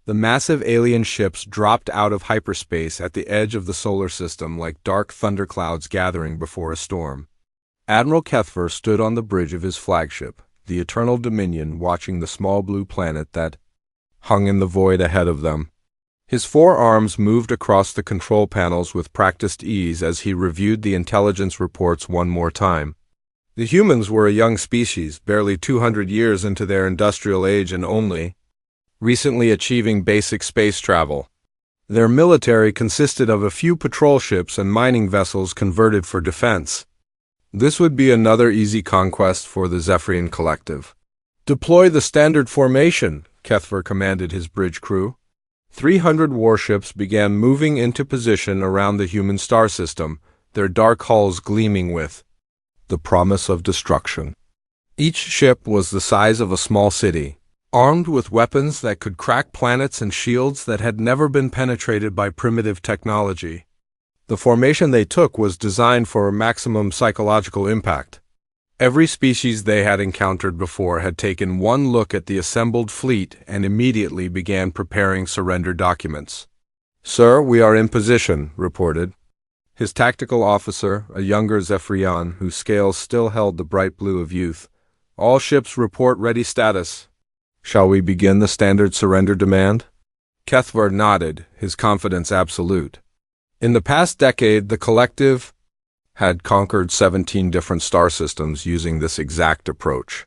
The massive alien ships dropped out of hyperspace at the edge of the solar system like dark thunderclouds gathering before a storm. Admiral Kethver stood on the bridge of his flagship, the Eternal Dominion, watching the small blue planet that hung in the void ahead of them. His forearms moved across the control panels with practiced ease as he reviewed the intelligence reports one more time. The humans were a young species, barely 200 years into their industrial age and only recently achieving basic space travel. Their military consisted of a few patrol ships and mining vessels converted for defense. This would be another easy conquest for the Zephyrian Collective. "Deploy the standard formation," Kethver commanded his bridge crew. 300 warships began moving into position around the human star system, their dark hulls gleaming with the promise of destruction. Each ship was the size of a small city, armed with weapons that could crack planets and shields that had never been penetrated by primitive technology. The formation they took was designed for maximum psychological impact. Every species they had encountered before had taken one look at the assembled fleet and immediately began preparing surrender documents. "Sir, we are in position," reported his tactical officer, a younger Zephyrian whose scales still held the bright blue of youth. "All ships report ready status. Shall we begin the standard surrender demand?" Kethver nodded, his confidence absolute. In the past decade, the Collective had conquered 17 different star systems using this exact approach.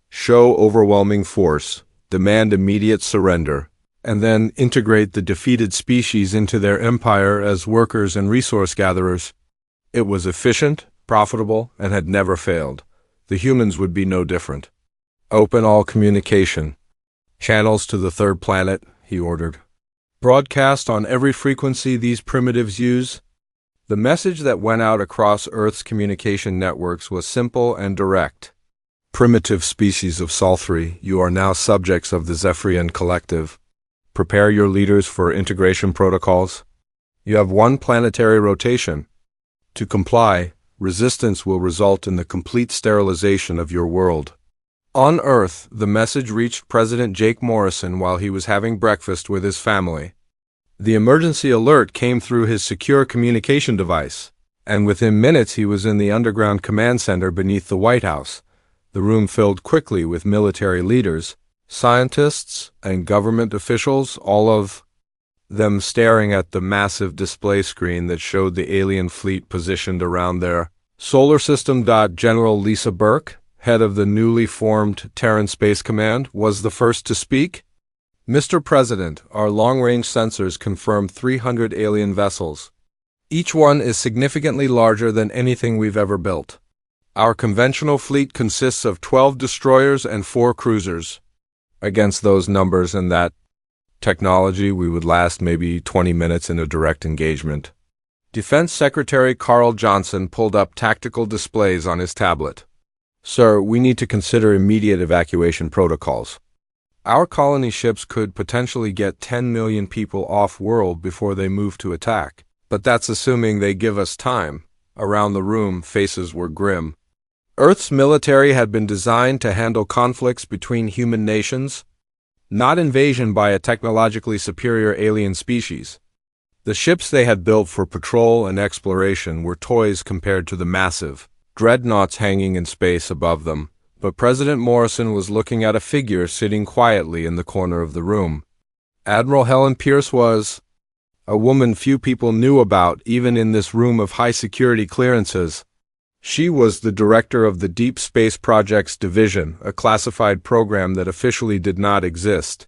Show overwhelming force, demand immediate surrender, and then integrate the defeated species into their empire as workers and resource gatherers. It was efficient, profitable, and had never failed. The humans would be no different. "Open all communication channels to the third planet," he ordered. "Broadcast on every frequency these primitives use." The message that went out across Earth's communication networks was simple and direct. "Primitive species of Salthri, you are now subjects of the Zephyrian Collective. Prepare your leaders for integration protocols. You have one planetary rotation. To comply, resistance will result in the complete sterilization of your world." On Earth, the message reached President Jake Morrison while he was having breakfast with his family. The emergency alert came through his secure communication device, and within minutes he was in the underground command center beneath the White House. The room filled quickly with military leaders, scientists, and government officials, all of them staring at the massive display screen that showed the alien fleet positioned around their solar system. General Lisa Burke, head of the newly formed Terran Space Command, was the first to speak. "Mr. President, our long-range sensors confirm 300 alien vessels. Each one is significantly larger than anything we've ever built. Our conventional fleet consists of 12 destroyers and 4 cruisers. Against those numbers and that technology, we would last maybe 20 minutes in a direct engagement." Defense Secretary Carl Johnson pulled up tactical displays on his tablet. "Sir, we need to consider immediate evacuation protocols. Our colony ships could potentially get 10 million people off-world before they move to attack. But that's assuming they give us time." Around the room, faces were grim. Earth's military had been designed to handle conflicts between human nations, not invasion by a technologically superior alien species. The ships they had built for patrol and exploration were toys compared to the massive dreadnoughts hanging in space above them. But President Morrison was looking at a figure sitting quietly in the corner of the room. Admiral Helen Pierce was a woman few people knew about, even in this room of high-security clearances. She was the director of the Deep Space Projects Division, a classified program that officially did not exist.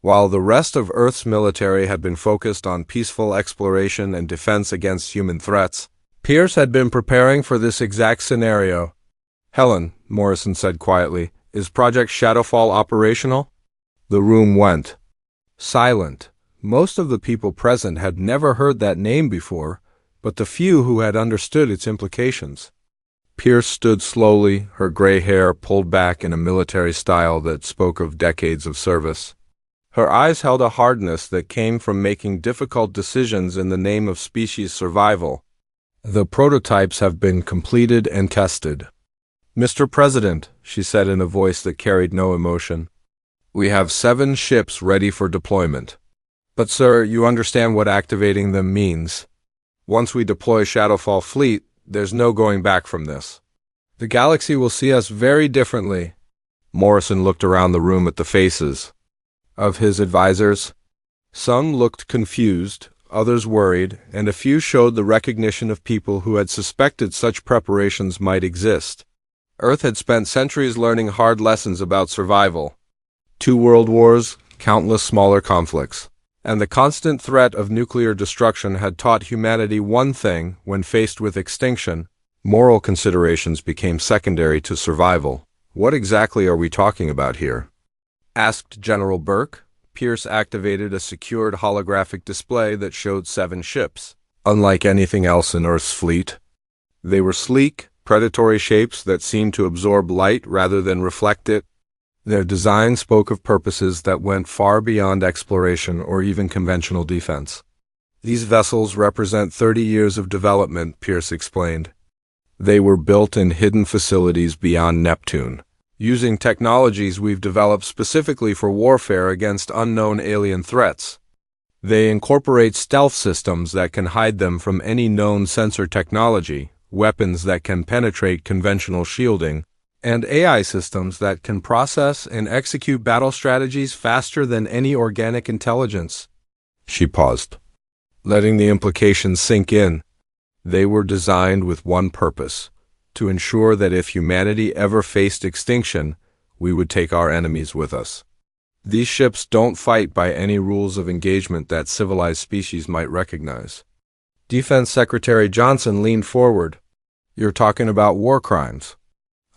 While the rest of Earth's military had been focused on peaceful exploration and defense against human threats, Pierce had been preparing for this exact scenario. "Helen," Morrison said quietly, "is Project Shadowfall operational?" The room went silent. Most of the people present had never heard that name before, but the few who had understood its implications. Pierce stood slowly, her gray hair pulled back in a military style that spoke of decades of service. Her eyes held a hardness that came from making difficult decisions in the name of species survival. "The prototypes have been completed and tested." "Mr. President," she said in a voice that carried no emotion, We have 7 ships ready for deployment. But sir, you understand what activating them means. Once we deploy Shadowfall Fleet, there's no going back from this. The galaxy will see us very differently. Morrison looked around the room at the faces of his advisors. Some looked confused, others worried, and a few showed the recognition of people who had suspected such preparations might exist. Earth had spent centuries learning hard lessons about survival. 2 world wars, countless smaller conflicts, and the constant threat of nuclear destruction had taught humanity one thing: when faced with extinction, moral considerations became secondary to survival. What exactly are we talking about here? Asked General Burke. Pierce activated a secured holographic display that showed 7 ships. Unlike anything else in Earth's fleet, they were sleek, predatory shapes that seemed to absorb light rather than reflect it. Their design spoke of purposes that went far beyond exploration or even conventional defense. These vessels represent 30 years of development, Pierce explained. They were built in hidden facilities beyond Neptune, using technologies we've developed specifically for warfare against unknown alien threats. They incorporate stealth systems that can hide them from any known sensor technology, weapons that can penetrate conventional shielding, and AI systems that can process and execute battle strategies faster than any organic intelligence. She paused, letting the implications sink in. They were designed with one purpose: to ensure that if humanity ever faced extinction, we would take our enemies with us. These ships don't fight by any rules of engagement that civilized species might recognize. Defense Secretary Johnson leaned forward. You're talking about war crimes.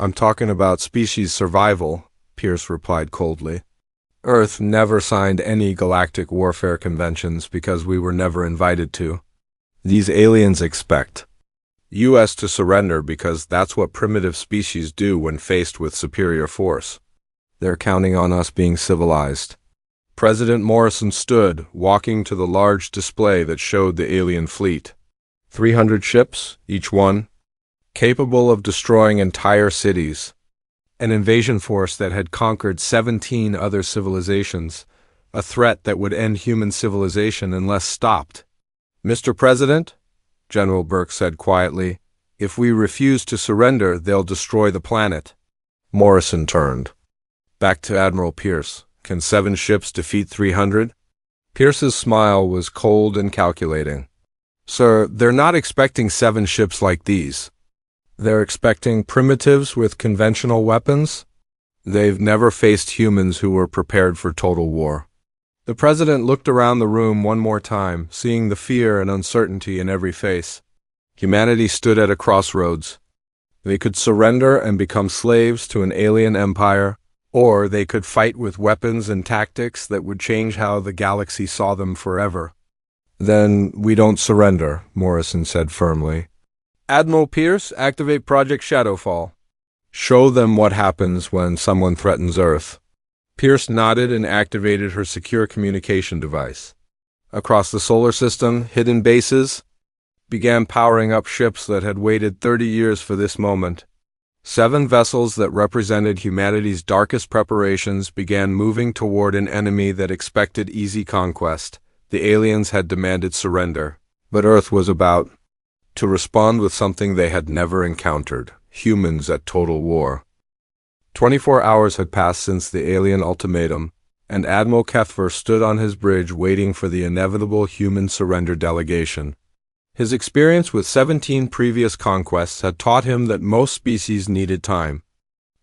I'm talking about species survival, Pierce replied coldly. Earth never signed any galactic warfare conventions because we were never invited to. These aliens expect U.S. to surrender because that's what primitive species do when faced with superior force. They're counting on us being civilized. President Morrison stood, walking to the large display that showed the alien fleet. 300 ships, each one, capable of destroying entire cities. An invasion force that had conquered 17 other civilizations, a threat that would end human civilization unless stopped. Mr. President, General Burke said quietly, if we refuse to surrender, they'll destroy the planet. Morrison turned back to Admiral Pierce. Can 7 ships defeat 300? Pierce's smile was cold and calculating. Sir, they're not expecting 7 ships like these. They're expecting primitives with conventional weapons. They've never faced humans who were prepared for total war. The president looked around the room one more time, seeing the fear and uncertainty in every face. Humanity stood at a crossroads. They could surrender and become slaves to an alien empire, or they could fight with weapons and tactics that would change how the galaxy saw them forever. Then we don't surrender, Morrison said firmly. Admiral Pierce, activate Project Shadowfall. Show them what happens when someone threatens Earth. Pierce nodded and activated her secure communication device. Across the solar system, hidden bases began powering up ships that had waited 30 years for this moment. 7 vessels that represented humanity's darkest preparations began moving toward an enemy that expected easy conquest. The aliens had demanded surrender, but Earth was about to respond with something they had never encountered: humans at total war. 24 hours had passed since the alien ultimatum, and Admiral Kethver stood on his bridge waiting for the inevitable human surrender delegation. His experience with 17 previous conquests had taught him that most species needed time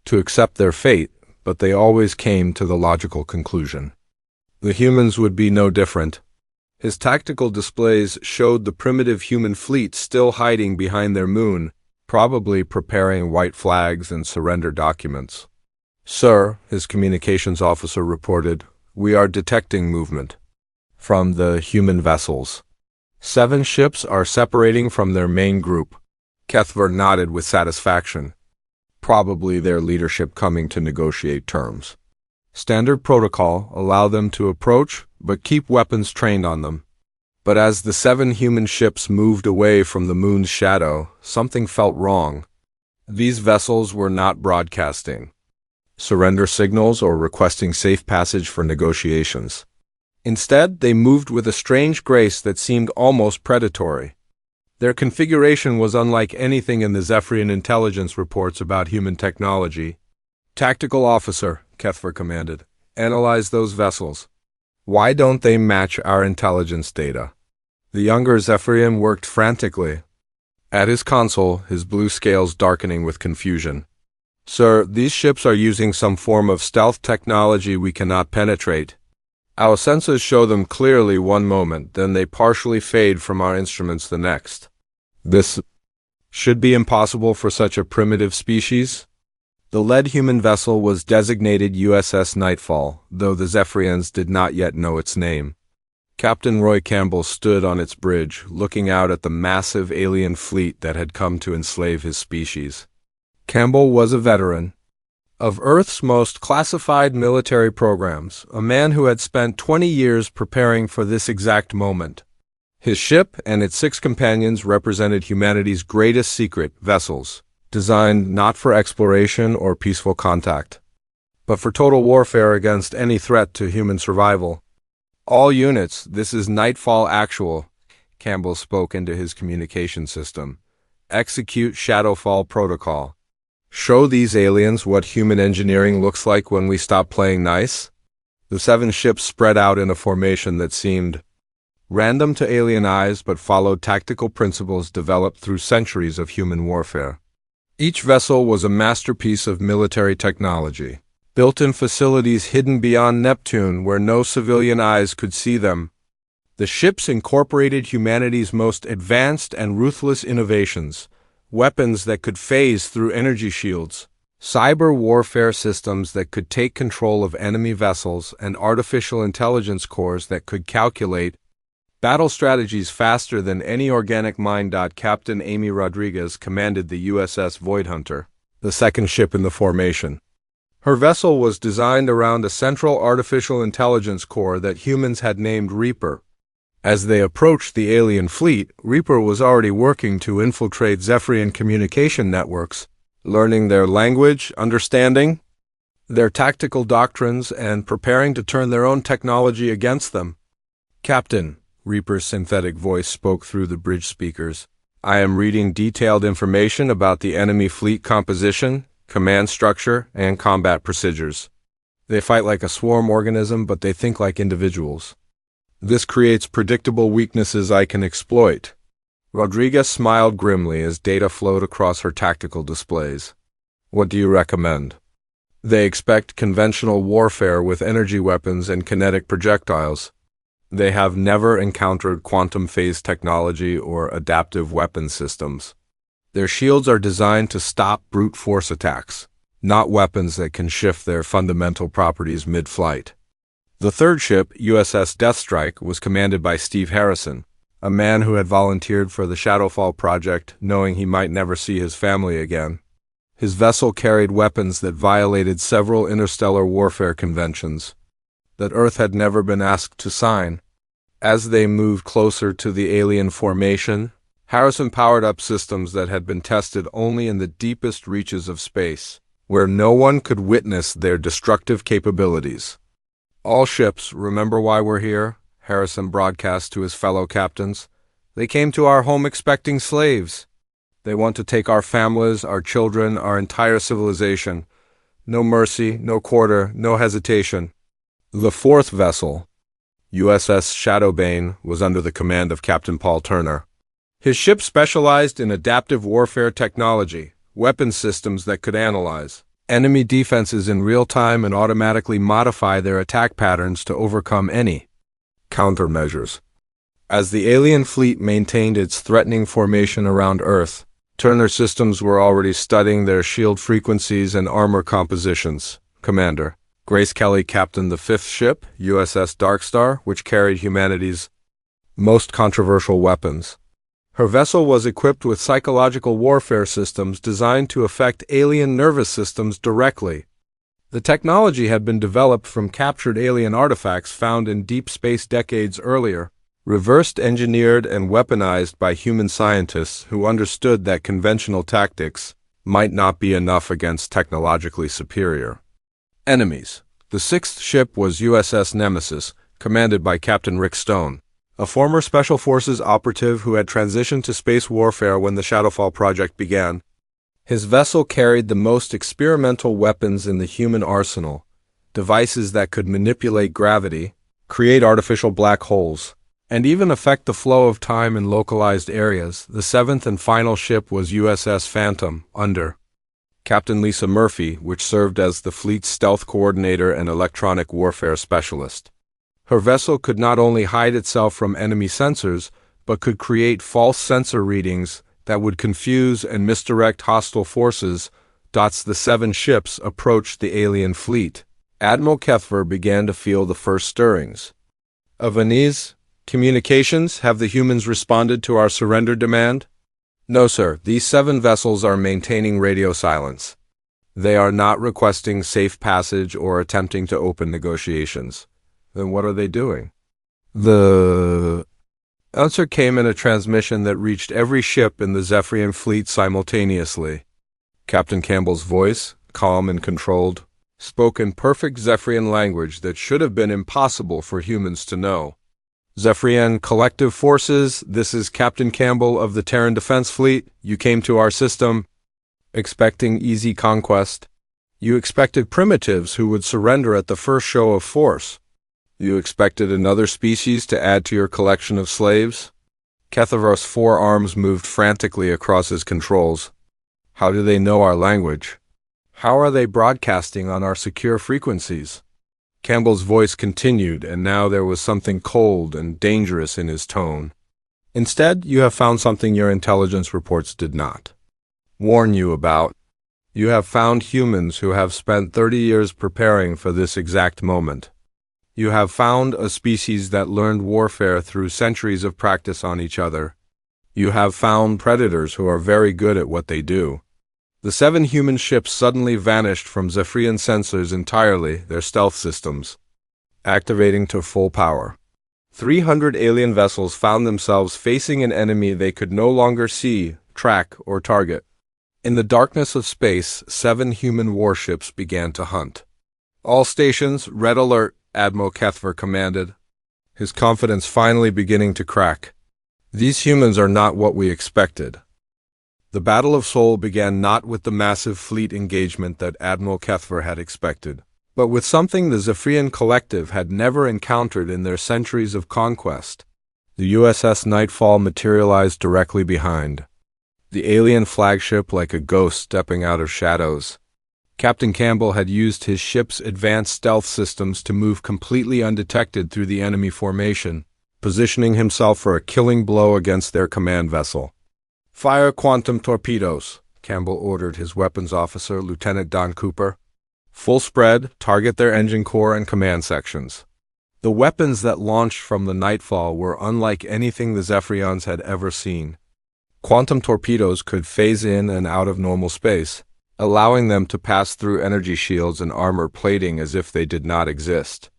to accept their fate, but they always came to the logical conclusion. The humans would be no different. His tactical displays showed the primitive human fleet still hiding behind their moon, probably preparing white flags and surrender documents. Sir, his communications officer reported, we are detecting movement from the human vessels. 7 ships are separating from their main group. Kethver nodded with satisfaction. Probably their leadership coming to negotiate terms. Standard protocol allow them to approach, but keep weapons trained on them. But as the 7 human ships moved away from the moon's shadow, something felt wrong. These vessels were not broadcasting. surrender signals, or requesting safe passage for negotiations. Instead, they moved with a strange grace that seemed almost predatory. Their configuration was unlike anything in the Zephyrian intelligence reports about human technology. "Tactical officer," HFY commanded, "analyze those vessels. Why don't they match our intelligence data?" The younger Zephyrian worked frantically. At his console, his blue scales darkening with confusion. "Sir, these ships are using some form of stealth technology we cannot penetrate. Our sensors show them clearly one moment, then they partially fade from our instruments the next. This should be impossible for such a primitive species." The lead human vessel was designated USS Nightfall, though the Zephyrians did not yet know its name. Captain Roy Campbell stood on its bridge, looking out at the massive alien fleet that had come to enslave his species. Campbell was a veteran of Earth's most classified military programs, a man who had spent 20 years preparing for this exact moment. His ship and its 6 companions represented humanity's greatest secret, vessels, designed not for exploration or peaceful contact, but for total warfare against any threat to human survival. "All units, this is Nightfall Actual," Campbell spoke into his communication system. "Execute Shadowfall Protocol. Show these aliens what human engineering looks like when we stop playing nice." The 7 ships spread out in a formation that seemed random to alien eyes but followed tactical principles developed through centuries of human warfare. Each vessel was a masterpiece of military technology, built in facilities hidden beyond Neptune where no civilian eyes could see them. The ships incorporated humanity's most advanced and ruthless innovations, weapons that could phase through energy shields, cyber warfare systems that could take control of enemy vessels, and artificial intelligence cores that could calculate battle strategies faster than any organic mind. Captain Amy Rodriguez commanded the USS Voidhunter, the 2nd ship in the formation. Her vessel was designed around a central artificial intelligence core that humans had named Reaper. As they approached the alien fleet, Reaper was already working to infiltrate Zephyrian communication networks, learning their language, understanding their tactical doctrines, and preparing to turn their own technology against them. "Captain," Reaper's synthetic voice spoke through the bridge speakers, "I am reading detailed information about the enemy fleet composition, command structure, and combat procedures. They fight like a swarm organism, but they think like individuals. This creates predictable weaknesses I can exploit." Rodriguez smiled grimly as data flowed across her tactical displays. "What do you recommend?" "They expect conventional warfare with energy weapons and kinetic projectiles. They have never encountered quantum phase technology or adaptive weapon systems. Their shields are designed to stop brute force attacks, not weapons that can shift their fundamental properties mid-flight." The 3rd ship, USS Deathstrike, was commanded by Steve Harrison, a man who had volunteered for the Shadowfall project, knowing he might never see his family again. His vessel carried weapons that violated several interstellar warfare conventions that Earth had never been asked to sign. As they moved closer to the alien formation, Harrison powered up systems that had been tested only in the deepest reaches of space, where no one could witness their destructive capabilities. "All ships, remember why we're here," Harrison broadcast to his fellow captains. "They came to our home expecting slaves. They want to take our families, our children, our entire civilization. No mercy, no quarter, no hesitation." The 4th vessel, USS Shadowbane, was under the command of Captain Paul Turner. His ship specialized in adaptive warfare technology, weapon systems that could analyze enemy defenses in real time and automatically modify their attack patterns to overcome any countermeasures. As the alien fleet maintained its threatening formation around Earth, Turner systems were already studying their shield frequencies and armor compositions. Commander Grace Kelly captained the 5th ship, USS Darkstar, which carried humanity's most controversial weapons. Her vessel was equipped with psychological warfare systems designed to affect alien nervous systems directly. The technology had been developed from captured alien artifacts found in deep space decades earlier, reversed engineered and weaponized by human scientists who understood that conventional tactics might not be enough against technologically superior Enemies. The sixth ship was USS Nemesis, commanded by Captain Rick Stone, a former Special Forces operative who had transitioned to space warfare when the Shadowfall project began. His vessel carried the most experimental weapons in the human arsenal, devices that could manipulate gravity, create artificial black holes, and even affect the flow of time in localized areas. The seventh and final ship was USS Phantom, under Captain Lisa Murphy, which served as the fleet's stealth coordinator and electronic warfare specialist. Her vessel could not only hide itself from enemy sensors, but could create false sensor readings that would confuse and misdirect hostile forces. The 7 ships approached the alien fleet. Admiral Kethver began to feel the first stirrings of unease. Communications, have the humans responded to our surrender demand? No, sir. These 7 vessels are maintaining radio silence. They are not requesting safe passage or attempting to open negotiations. Then what are they doing? The answer came in a transmission that reached every ship in the Zephyrian fleet simultaneously. Captain Campbell's voice, calm and controlled, spoke in perfect Zephyrian language that should have been impossible for humans to know. Zephyrian Collective Forces, this is Captain Campbell of the Terran Defense Fleet. You came to our system expecting easy conquest. You expected primitives who would surrender at the first show of force. You expected another species to add to your collection of slaves? Kethavar's 4 arms moved frantically across his controls. How do they know our language? How are they broadcasting on our secure frequencies? Campbell's voice continued, and now there was something cold and dangerous in his tone. Instead, you have found something your intelligence reports did not warn you about. You have found humans who have spent 30 years preparing for this exact moment. You have found a species that learned warfare through centuries of practice on each other. You have found predators who are very good at what they do. The 7 human ships suddenly vanished from Zephyrian sensors entirely, their stealth systems activating to full power. 300 alien vessels found themselves facing an enemy they could no longer see, track, or target. In the darkness of space, 7 human warships began to hunt. All stations, red alert, Admiral Kethver commanded, his confidence finally beginning to crack. These humans are not what we expected. The Battle of Seoul began not with the massive fleet engagement that Admiral Kethver had expected, but with something the Zephyrian Collective had never encountered in their centuries of conquest. The USS Nightfall materialized directly behind, the alien flagship like a ghost stepping out of shadows. Captain Campbell had used his ship's advanced stealth systems to move completely undetected through the enemy formation, positioning himself for a killing blow against their command vessel. Fire quantum torpedoes, Campbell ordered his weapons officer, Lieutenant Don Cooper. Full spread, target their engine core and command sections. The weapons that launched from the Nightfall were unlike anything the Zephyrians had ever seen. Quantum torpedoes could phase in and out of normal space, allowing them to pass through energy shields and armor plating as if they did not exist.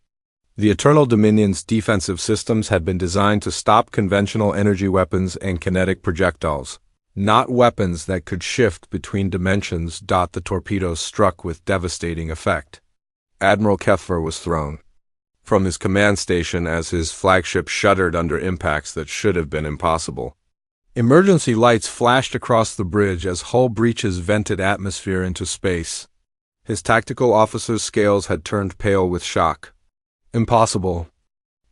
The Eternal Dominion's defensive systems had been designed to stop conventional energy weapons and kinetic projectiles, not weapons that could shift between dimensions. The torpedoes struck with devastating effect. Admiral Kethver was thrown from his command station as his flagship shuddered under impacts that should have been impossible. Emergency lights flashed across the bridge as hull breaches vented atmosphere into space. His tactical officer's scales had turned pale with shock. Impossible,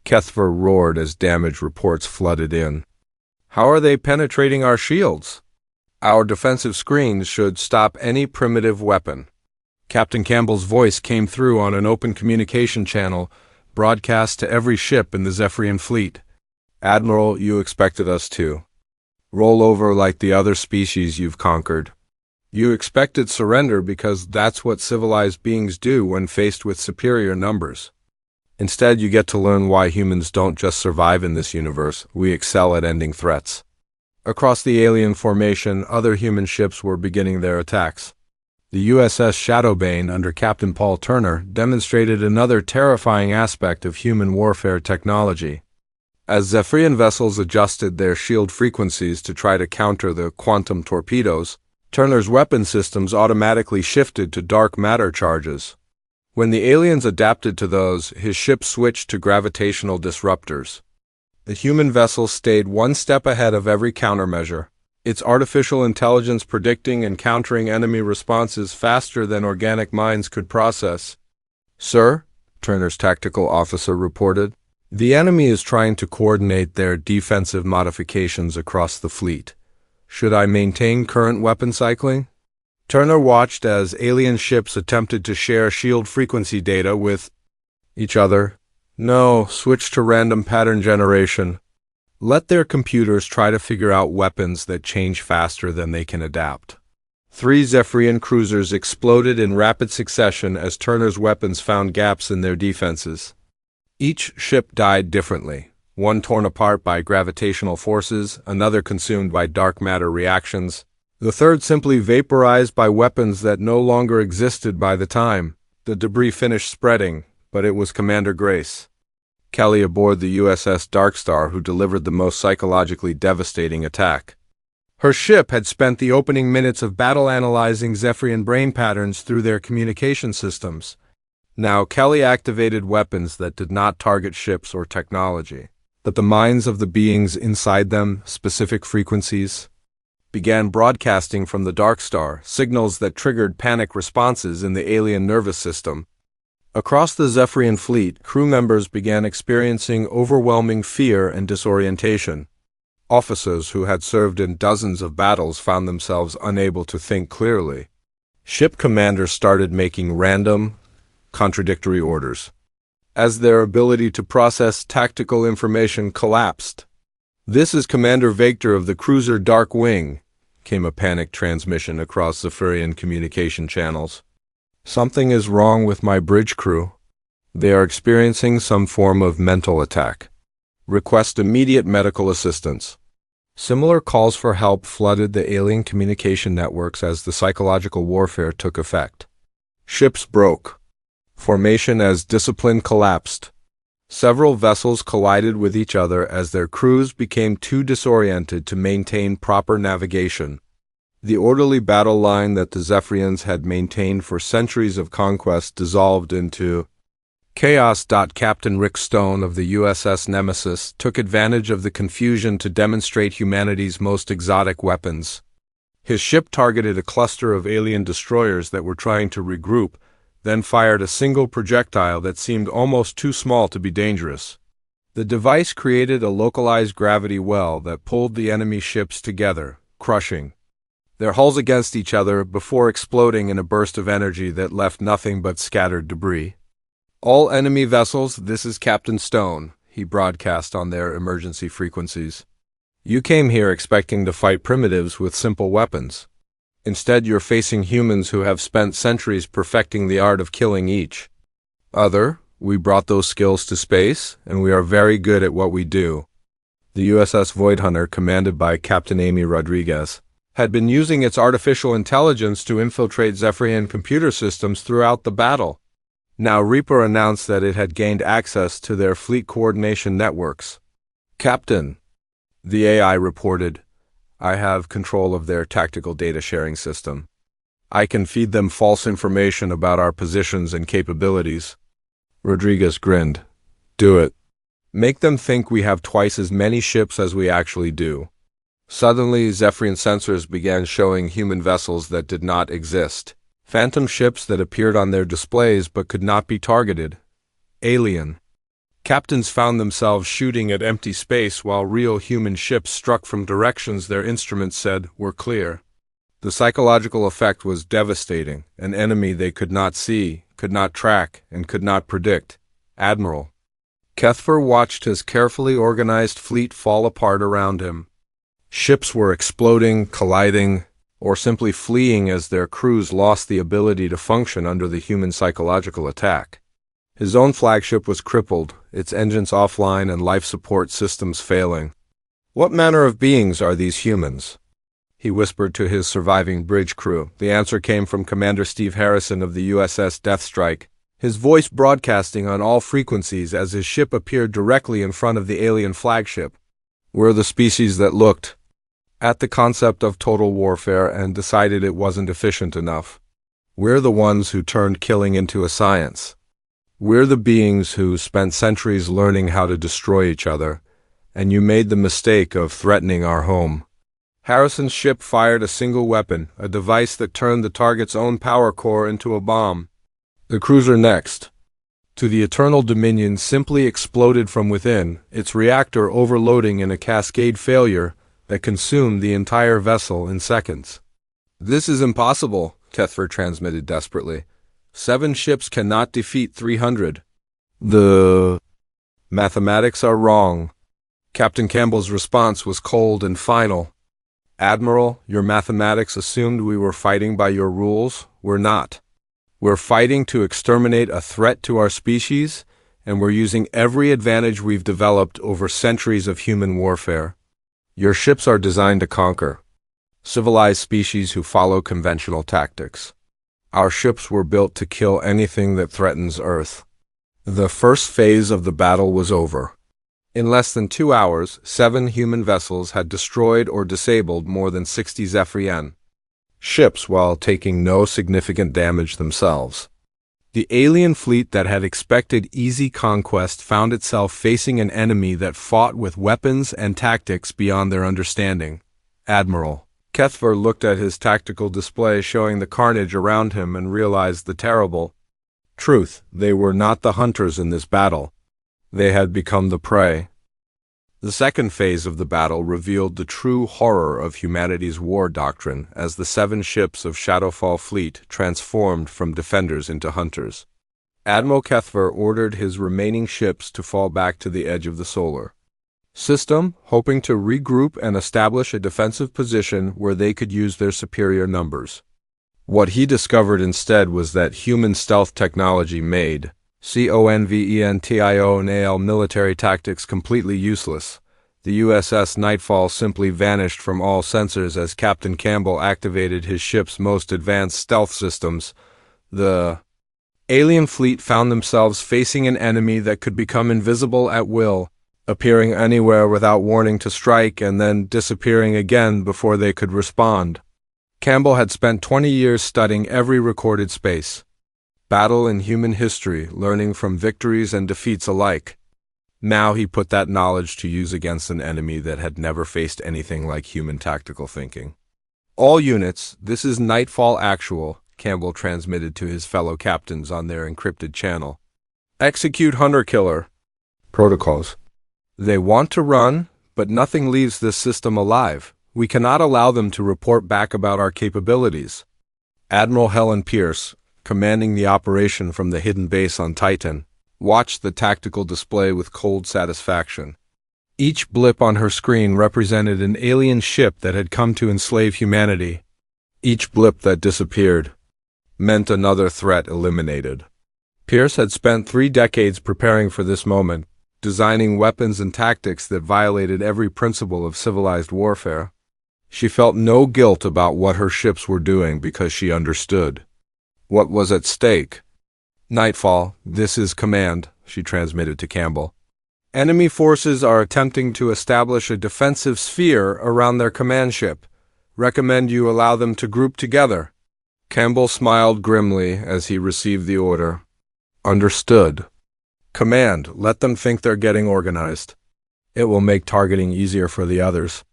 Kethver roared as damage reports flooded in. How are they penetrating our shields? Our defensive screens should stop any primitive weapon. Captain Campbell's voice came through on an open communication channel, broadcast to every ship in the Zephyrian fleet. Admiral, you expected us to roll over like the other species you've conquered. You expected surrender because that's what civilized beings do when faced with superior numbers. Instead, you get to learn why humans don't just survive in this universe, we excel at ending threats. Across the alien formation, other human ships were beginning their attacks. The USS Shadowbane under Captain Paul Turner demonstrated another terrifying aspect of human warfare technology. As Zephyrian vessels adjusted their shield frequencies to try to counter the quantum torpedoes, Turner's weapon systems automatically shifted to dark matter charges. When the aliens adapted to those, his ship switched to gravitational disruptors. The human vessel stayed one step ahead of every countermeasure, its artificial intelligence predicting and countering enemy responses faster than organic minds could process. "Sir," Turner's tactical officer reported, "the enemy is trying to coordinate their defensive modifications across the fleet. Should I maintain current weapon cycling?" Turner watched as alien ships attempted to share shield frequency data with each other. "No, switch to random pattern generation. Let their computers try to figure out weapons that change faster than they can adapt." 3 Zephyrian cruisers exploded in rapid succession as Turner's weapons found gaps in their defenses. Each ship died differently, one torn apart by gravitational forces, another consumed by dark matter reactions, the third simply vaporized by weapons that no longer existed by the time the debris finished spreading, but it was Commander Grace Kelly aboard the USS Darkstar who delivered the most psychologically devastating attack. Her ship had spent the opening minutes of battle analyzing Zephyrian brain patterns through their communication systems. Now Kelly activated weapons that did not target ships or technology, but the minds of the beings inside them, specific frequencies, began broadcasting from the Darkstar, signals that triggered panic responses in the alien nervous system. Across the Zephyrian fleet, crew members began experiencing overwhelming fear and disorientation. Officers who had served in dozens of battles found themselves unable to think clearly. Ship commanders started making random, contradictory orders, as their ability to process tactical information collapsed. "This is Commander Victor of the cruiser Dark Wing," came a panicked transmission across Zephyrian communication channels. "Something is wrong with my bridge crew. They are experiencing some form of mental attack. Request immediate medical assistance." Similar calls for help flooded the alien communication networks as the psychological warfare took effect. Ships broke. Formation as discipline collapsed. Several vessels collided with each other as their crews became too disoriented to maintain proper navigation. The orderly battle line that the Zephyrians had maintained for centuries of conquest dissolved into chaos. Captain Rick Stone of the USS Nemesis took advantage of the confusion to demonstrate humanity's most exotic weapons. His ship targeted a cluster of alien destroyers that were trying to regroup, then fired a single projectile that seemed almost too small to be dangerous. The device created a localized gravity well that pulled the enemy ships together, crushing their hulls against each other before exploding in a burst of energy that left nothing but scattered debris. "All enemy vessels, this is Captain Stone," he broadcast on their emergency frequencies. "You came here expecting to fight primitives with simple weapons. Instead, you're facing humans who have spent centuries perfecting the art of killing each other. We brought those skills to space, and we are very good at what we do." The USS Voidhunter, commanded by Captain Amy Rodriguez, had been using its artificial intelligence to infiltrate Zephyrian computer systems throughout the battle. Now Reaper announced that it had gained access to their fleet coordination networks. "Captain," the AI reported, "I have control of their tactical data sharing system. I can feed them false information about our positions and capabilities." Rodriguez grinned. "Do it. Make them think we have twice as many ships as we actually do." Suddenly, Zephyrian sensors began showing human vessels that did not exist. Phantom ships that appeared on their displays but could not be targeted. Alien. Captains found themselves shooting at empty space while real human ships struck from directions their instruments said were clear. The psychological effect was devastating, an enemy they could not see, could not track, and could not predict. Admiral Kethfer watched his carefully organized fleet fall apart around him. Ships were exploding, colliding, or simply fleeing as their crews lost the ability to function under the human psychological attack. His own flagship was crippled, its engines offline and life support systems failing. "What manner of beings are these humans?" he whispered to his surviving bridge crew. The answer came from Commander Steve Harrison of the USS Deathstrike, his voice broadcasting on all frequencies as his ship appeared directly in front of the alien flagship. "We're the species that looked at the concept of total warfare and decided it wasn't efficient enough. We're the ones who turned killing into a science. We're the beings who spent centuries learning how to destroy each other, and you made the mistake of threatening our home. Harrison's ship fired a single weapon, a device that turned the target's own power core into a bomb. The cruiser next, to the Eternal Dominion, simply exploded from within, its reactor overloading in a cascade failure that consumed the entire vessel in seconds. "This is impossible," Kethver transmitted desperately. 7 ships cannot defeat 300. The mathematics are wrong. Captain Campbell's response was cold and final. "Admiral, your mathematics assumed we were fighting by your rules. We're not. We're fighting to exterminate a threat to our species, and we're using every advantage we've developed over centuries of human warfare. Your ships are designed to conquer civilized species who follow conventional tactics. Our ships were built to kill anything that threatens Earth." The first phase of the battle was over. In less than 2 hours, 7 human vessels had destroyed or disabled more than 60 Zephyrian ships while taking no significant damage themselves. The alien fleet that had expected easy conquest found itself facing an enemy that fought with weapons and tactics beyond their understanding. "Admiral." Kethver looked at his tactical display showing the carnage around him and realized the terrible truth. They were not the hunters in this battle. They had become the prey. The second phase of the battle revealed the true horror of humanity's war doctrine as the 7 ships of Shadowfall Fleet transformed from defenders into hunters. Admiral Kethver ordered his remaining ships to fall back to the edge of the solar system, hoping to regroup and establish a defensive position where they could use their superior numbers. What he discovered instead was that human stealth technology made conventional military tactics completely useless. The USS Nightfall simply vanished from all sensors as Captain Campbell activated his ship's most advanced stealth systems. The alien fleet found themselves facing an enemy that could become invisible at will, appearing anywhere without warning to strike and then disappearing again before they could respond. Campbell had spent 20 years studying every recorded space battle in human history, learning from victories and defeats alike. Now he put that knowledge to use against an enemy that had never faced anything like human tactical thinking. "All units, this is Nightfall Actual," Campbell transmitted to his fellow captains on their encrypted channel. "Execute Hunter-Killer protocols. They want to run, but nothing leaves this system alive. We cannot allow them to report back about our capabilities." Admiral Helen Pierce, commanding the operation from the hidden base on Titan, watched the tactical display with cold satisfaction. Each blip on her screen represented an alien ship that had come to enslave humanity. Each blip that disappeared meant another threat eliminated. Pierce had spent 3 decades preparing for this moment, designing weapons and tactics that violated every principle of civilized warfare. She felt no guilt about what her ships were doing because she understood what was at stake. "Nightfall, this is command," she transmitted to Campbell. "Enemy forces are attempting to establish a defensive sphere around their command ship. Recommend you allow them to group together." Campbell smiled grimly as he received the order. "Understood. Command, let them think they're getting organized. It will make targeting easier for the others."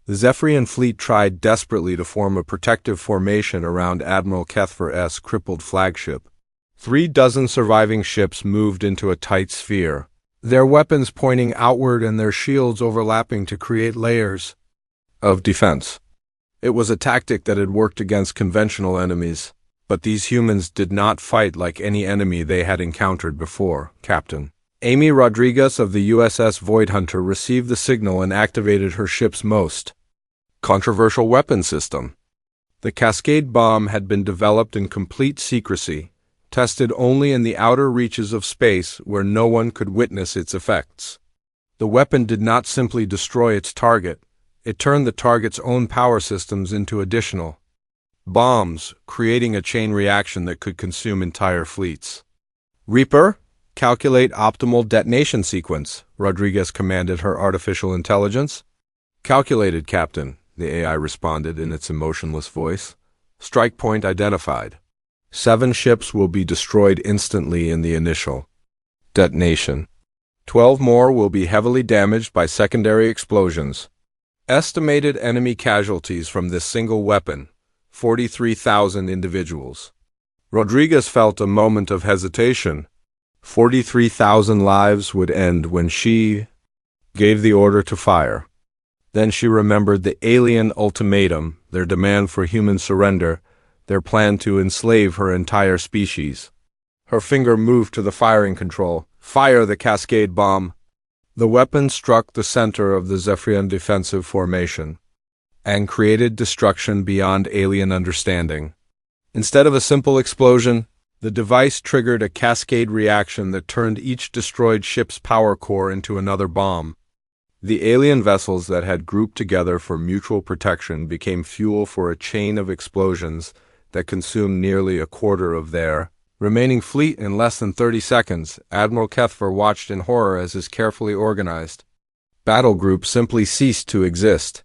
The Zephyrian fleet tried desperately to form a protective formation around Admiral Kethver's crippled flagship. 3 dozen surviving ships moved into a tight sphere, their weapons pointing outward and their shields overlapping to create layers of defense. It was a tactic that had worked against conventional enemies, but these humans did not fight like any enemy they had encountered before. Captain Amy Rodriguez of the USS Voidhunter received the signal and activated her ship's most controversial weapon system. The Cascade bomb had been developed in complete secrecy, tested only in the outer reaches of space where no one could witness its effects. The weapon did not simply destroy its target, it turned the target's own power systems into additional bombs, creating a chain reaction that could consume entire fleets. "Reaper, calculate optimal detonation sequence," Rodriguez commanded her artificial intelligence. "Calculated, Captain," the AI responded in its emotionless voice. "Strike point identified." 7 ships will be destroyed instantly in the initial detonation. 12 more will be heavily damaged by secondary explosions. Estimated enemy casualties from this single weapon, 43,000 individuals. Rodriguez felt a moment of hesitation. 43,000 lives would end when she gave the order to fire. Then she remembered the alien ultimatum, their demand for human surrender, their plan to enslave her entire species. Her finger moved to the firing control. Fire the cascade bomb. The weapon struck the center of the Zephyrian defensive formation and created destruction beyond alien understanding. Instead of a simple explosion, the device triggered a cascade reaction that turned each destroyed ship's power core into another bomb. The alien vessels that had grouped together for mutual protection became fuel for a chain of explosions that consumed nearly a quarter of their remaining fleet in less than 30 seconds. Admiral HFY watched in horror as his carefully organized battle group simply ceased to exist.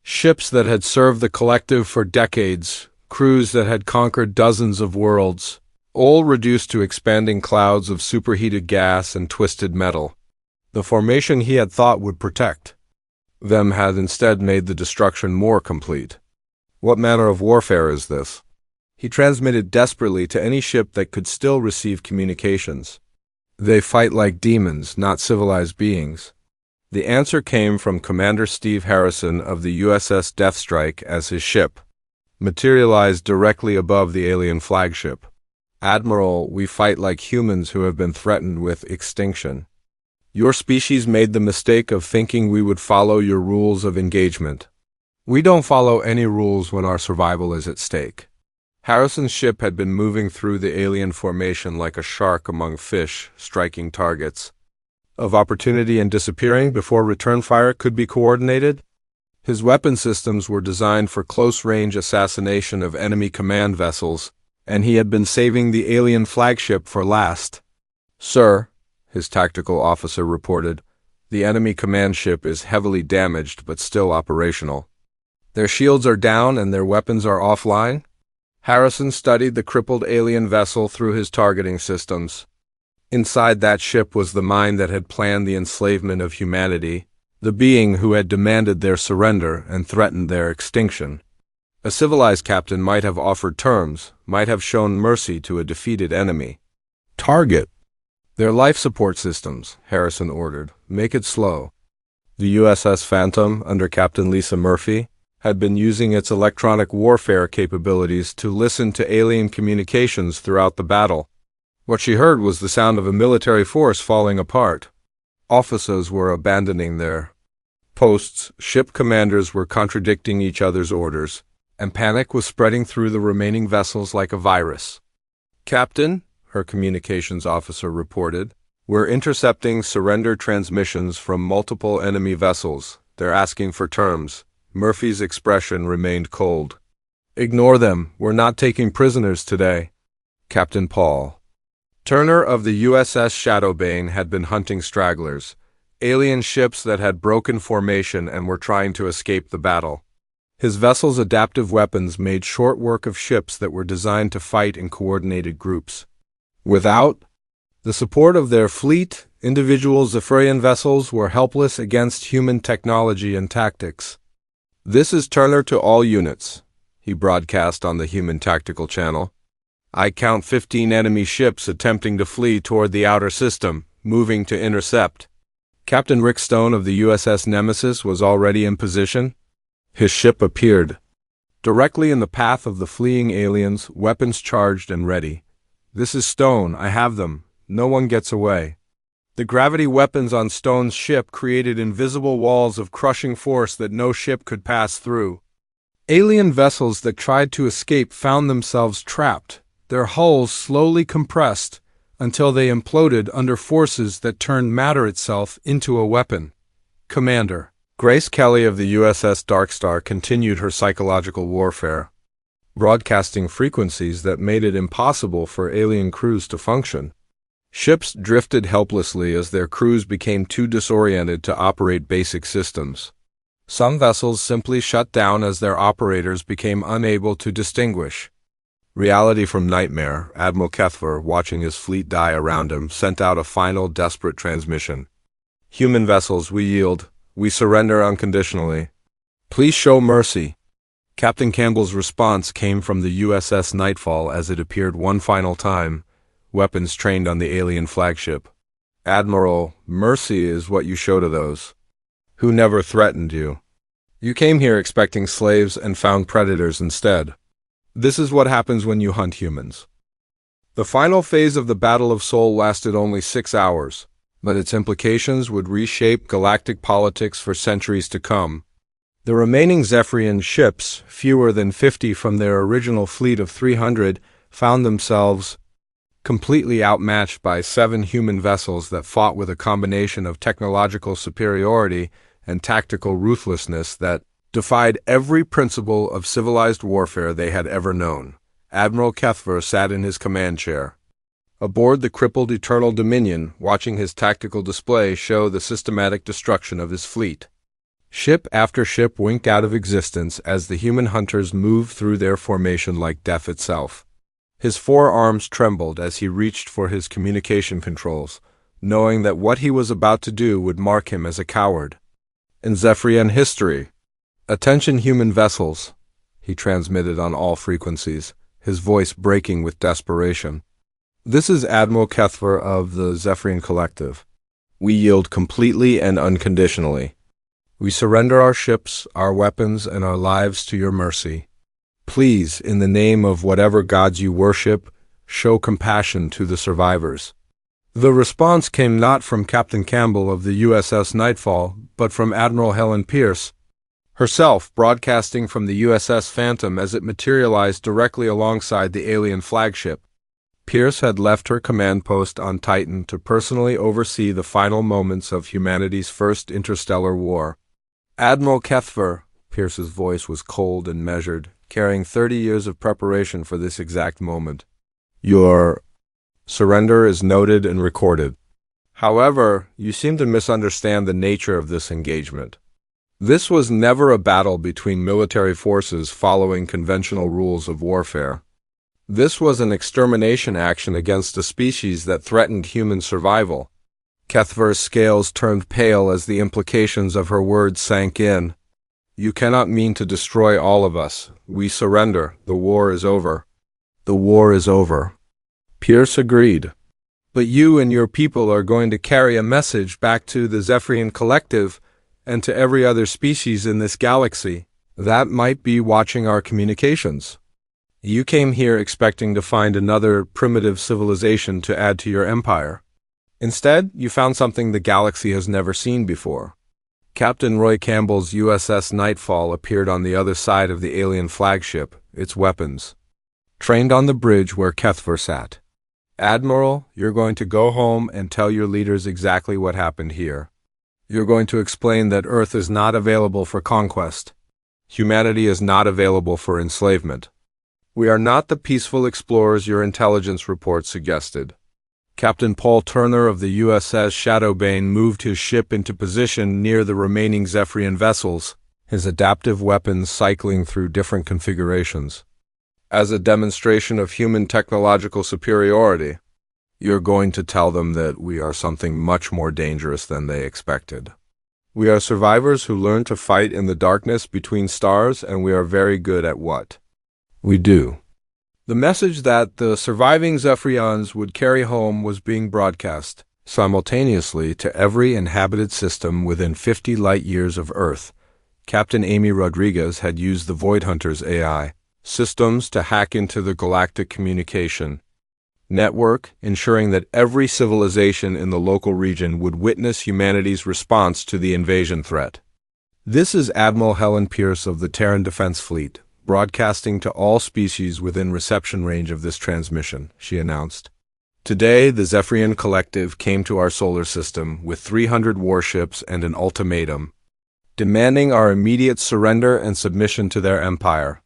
Ships that had served the collective for decades, crews that had conquered dozens of worlds, all reduced to expanding clouds of superheated gas and twisted metal. The formation he had thought would protect them had instead made the destruction more complete. What manner of warfare is this? He transmitted desperately to any ship that could still receive communications. They fight like demons, not civilized beings. The answer came from Commander Steve Harrison of the USS Deathstrike as his ship materialized directly above the alien flagship. Admiral, we fight like humans who have been threatened with extinction. Your species made the mistake of thinking we would follow your rules of engagement. We don't follow any rules when our survival is at stake. Harrison's ship had been moving through the alien formation like a shark among fish, striking targets of opportunity and disappearing before return fire could be coordinated. His weapon systems were designed for close-range assassination of enemy command vessels, and he had been saving the alien flagship for last. Sir, his tactical officer reported, the enemy command ship is heavily damaged but still operational. Their shields are down and their weapons are offline? Harrison studied the crippled alien vessel through his targeting systems. Inside that ship was the mind that had planned the enslavement of humanity, the being who had demanded their surrender and threatened their extinction. A civilized captain might have offered terms, might have shown mercy to a defeated enemy. Target their life support systems, Harrison ordered. Make it slow. The USS Phantom, under Captain Lisa Murphy, had been using its electronic warfare capabilities to listen to alien communications throughout the battle. What she heard was the sound of a military force falling apart. Officers were abandoning their posts, ship commanders were contradicting each other's orders, and panic was spreading through the remaining vessels like a virus. Captain, her communications officer reported, we're intercepting surrender transmissions from multiple enemy vessels. They're asking for terms. Murphy's expression remained cold. Ignore them. We're not taking prisoners today. Captain Paul Turner of the USS Shadowbane had been hunting stragglers, alien ships that had broken formation and were trying to escape the battle. His vessel's adaptive weapons made short work of ships that were designed to fight in coordinated groups. Without the support of their fleet, individual Zephyrian vessels were helpless against human technology and tactics. This is Turner to all units, he broadcast on the Human Tactical Channel. I count 15 enemy ships attempting to flee toward the outer system, moving to intercept. Captain Rick Stone of the USS Nemesis was already in position. His ship appeared directly in the path of the fleeing aliens, weapons charged and ready. This is Stone, I have them. No one gets away. The gravity weapons on Stone's ship created invisible walls of crushing force that no ship could pass through. Alien vessels that tried to escape found themselves trapped, their hulls slowly compressed until they imploded under forces that turned matter itself into a weapon. Commander Grace Kelly of the USS Darkstar continued her psychological warfare, broadcasting frequencies that made it impossible for alien crews to function. Ships drifted helplessly as their crews became too disoriented to operate basic systems. Some vessels simply shut down as their operators became unable to distinguish Reality from nightmare, Admiral Kethver, watching his fleet die around him, sent out a final desperate transmission. Human vessels, we yield. We surrender unconditionally. Please show mercy. Captain Campbell's response came from the USS Nightfall as it appeared one final time, weapons trained on the alien flagship. Admiral, mercy is what you show to those who never threatened you. You came here expecting slaves and found predators instead. This is what happens when you hunt humans. The final phase of the Battle of Seoul lasted only 6 hours, but its implications would reshape galactic politics for centuries to come. The remaining Zephyrian ships, fewer than 50 from their original fleet of 300, found themselves completely outmatched by 7 human vessels that fought with a combination of technological superiority and tactical ruthlessness that defied every principle of civilized warfare they had ever known. Admiral Kethver sat in his command chair aboard the crippled Eternal Dominion, watching his tactical display show the systematic destruction of his fleet. Ship after ship winked out of existence as the human hunters moved through their formation like death itself. His forearms trembled as he reached for his communication controls, knowing that what he was about to do would mark him as a coward. In Zephyrian history, attention human vessels, he transmitted on all frequencies, his voice breaking with desperation. This is Admiral Kethver of the Zephyrian Collective. We yield completely and unconditionally. We surrender our ships, our weapons, and our lives to your mercy. Please, in the name of whatever gods you worship, show compassion to the survivors. The response came not from Captain Campbell of the USS Nightfall, but from Admiral Helen Pierce herself, broadcasting from the USS Phantom as it materialized directly alongside the alien flagship. Pierce had left her command post on Titan to personally oversee the final moments of humanity's first interstellar war. Admiral Kethver, Pierce's voice was cold and measured, carrying 30 years of preparation for this exact moment. Your surrender is noted and recorded. However, you seem to misunderstand the nature of this engagement. This was never a battle between military forces following conventional rules of warfare. This was an extermination action against a species that threatened human survival. Kethver's scales turned pale as the implications of her words sank in. You cannot mean to destroy all of us. We surrender. The war is over. The war is over. Pierce agreed. But you and your people are going to carry a message back to the Zephyrian Collective and to every other species in this galaxy that might be watching our communications. You came here expecting to find another primitive civilization to add to your empire. Instead, you found something the galaxy has never seen before. Captain Roy Campbell's USS Nightfall appeared on the other side of the alien flagship, its weapons trained on the bridge where Kethver sat. Admiral, you're going to go home and tell your leaders exactly what happened here. You're going to explain that Earth is not available for conquest. Humanity is not available for enslavement. We are not the peaceful explorers your intelligence report suggested. Captain Paul Turner of the USS Shadowbane moved his ship into position near the remaining Zephyrian vessels, his adaptive weapons cycling through different configurations. As a demonstration of human technological superiority, you're going to tell them that we are something much more dangerous than they expected. We are survivors who learn to fight in the darkness between stars, and we are very good at what we do. The message that the surviving Zephyrians would carry home was being broadcast simultaneously to every inhabited system within 50 light-years of Earth. Captain Amy Rodriguez had used the Void Hunters AI systems to hack into the galactic communication network, ensuring that every civilization in the local region would witness humanity's response to the invasion threat. This is Admiral Helen Pierce of the Terran Defense Fleet, broadcasting to all species within reception range of this transmission, she announced. Today, the Zephyrian Collective came to our solar system with 300 warships and an ultimatum, demanding our immediate surrender and submission to their empire.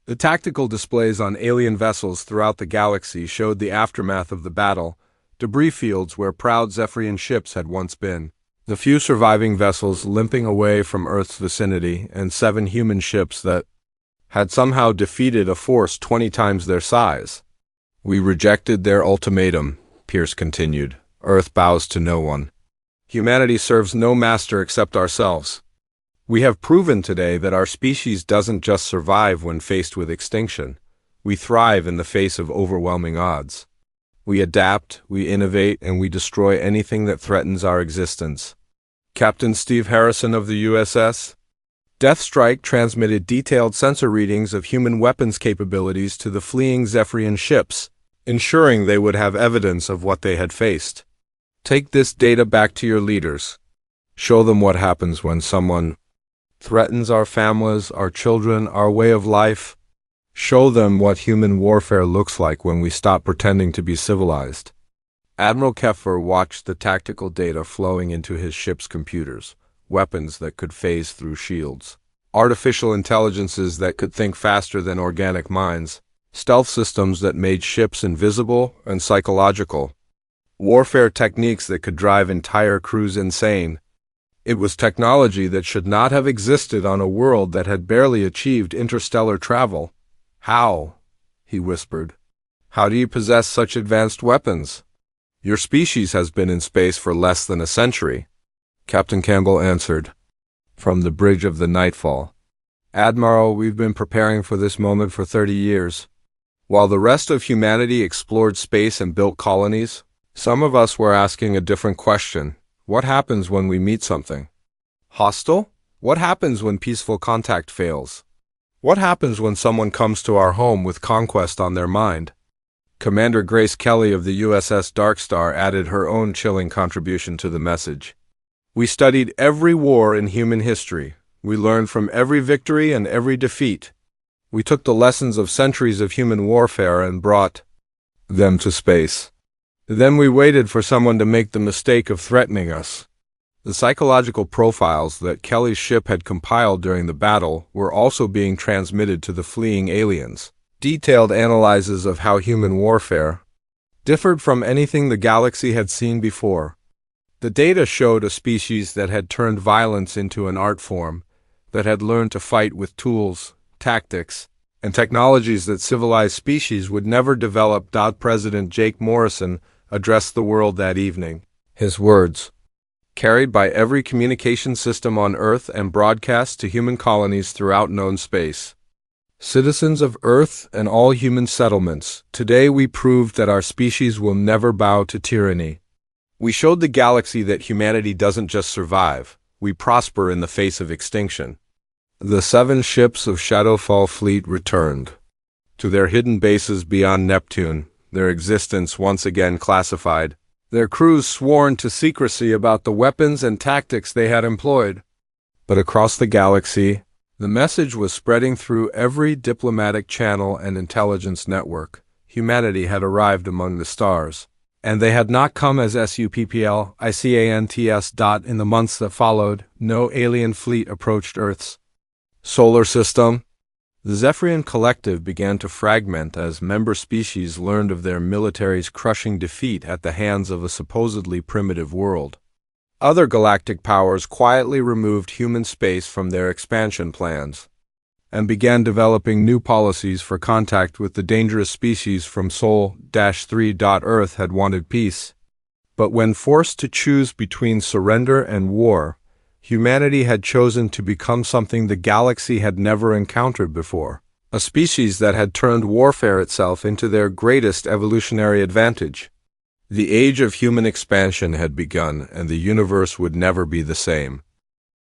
The tactical displays on alien vessels throughout the galaxy showed the aftermath of the battle, debris fields where proud Zephyrian ships had once been, the few surviving vessels limping away from Earth's vicinity, and 7 human ships that had somehow defeated a force 20 times their size. We rejected their ultimatum, Pierce continued. Earth bows to no one. Humanity serves no master except ourselves. We have proven today that our species doesn't just survive when faced with extinction. We thrive in the face of overwhelming odds. We adapt, we innovate, and we destroy anything that threatens our existence. Captain Steve Harrison of the USS Deathstrike transmitted detailed sensor readings of human weapons capabilities to the fleeing Zephyrian ships, ensuring they would have evidence of what they had faced. Take this data back to your leaders. Show them what happens when someone threatens our families, our children, our way of life. Show them what human warfare looks like when we stop pretending to be civilized. Admiral Keffer watched the tactical data flowing into his ship's computers, weapons that could phase through shields, artificial intelligences that could think faster than organic minds, stealth systems that made ships invisible and psychological, warfare techniques that could drive entire crews insane. It was technology that should not have existed on a world that had barely achieved interstellar travel. How? He whispered. How do you possess such advanced weapons? Your species has been in space for less than a century. Captain Campbell answered, from the bridge of the Nightfall. Admiral, we've been preparing for this moment for 30 years. While the rest of humanity explored space and built colonies, some of us were asking a different question. What happens when we meet something hostile? What happens when peaceful contact fails? What happens when someone comes to our home with conquest on their mind? Commander Grace Kelly of the USS Dark Star added her own chilling contribution to the message. We studied every war in human history. We learned from every victory and every defeat. We took the lessons of centuries of human warfare and brought them to space. Then we waited for someone to make the mistake of threatening us. The psychological profiles that Kelly's ship had compiled during the battle were also being transmitted to the fleeing aliens. Detailed analyses of how human warfare differed from anything the galaxy had seen before. The data showed a species that had turned violence into an art form, that had learned to fight with tools, tactics, and technologies that civilized species would never develop. President Jake Morrison addressed the world that evening. His words, carried by every communication system on Earth and broadcast to human colonies throughout known space. Citizens of Earth and all human settlements, today we proved that our species will never bow to tyranny. We showed the galaxy that humanity doesn't just survive, we prosper in the face of extinction. The 7 ships of Shadowfall Fleet returned to their hidden bases beyond Neptune, their existence once again classified, their crews sworn to secrecy about the weapons and tactics they had employed. But across the galaxy, the message was spreading through every diplomatic channel and intelligence network. Humanity had arrived among the stars, and they had not come as SUPPLICANTS. In the months that followed, no alien fleet approached Earth's solar system. The Zephyrian collective began to fragment as member species learned of their military's crushing defeat at the hands of a supposedly primitive world. Other galactic powers quietly removed human space from their expansion plans and began developing new policies for contact with the dangerous species from Sol-3. Earth had wanted peace. But when forced to choose between surrender and war, humanity had chosen to become something the galaxy had never encountered before, a species that had turned warfare itself into their greatest evolutionary advantage. The age of human expansion had begun, and the universe would never be the same.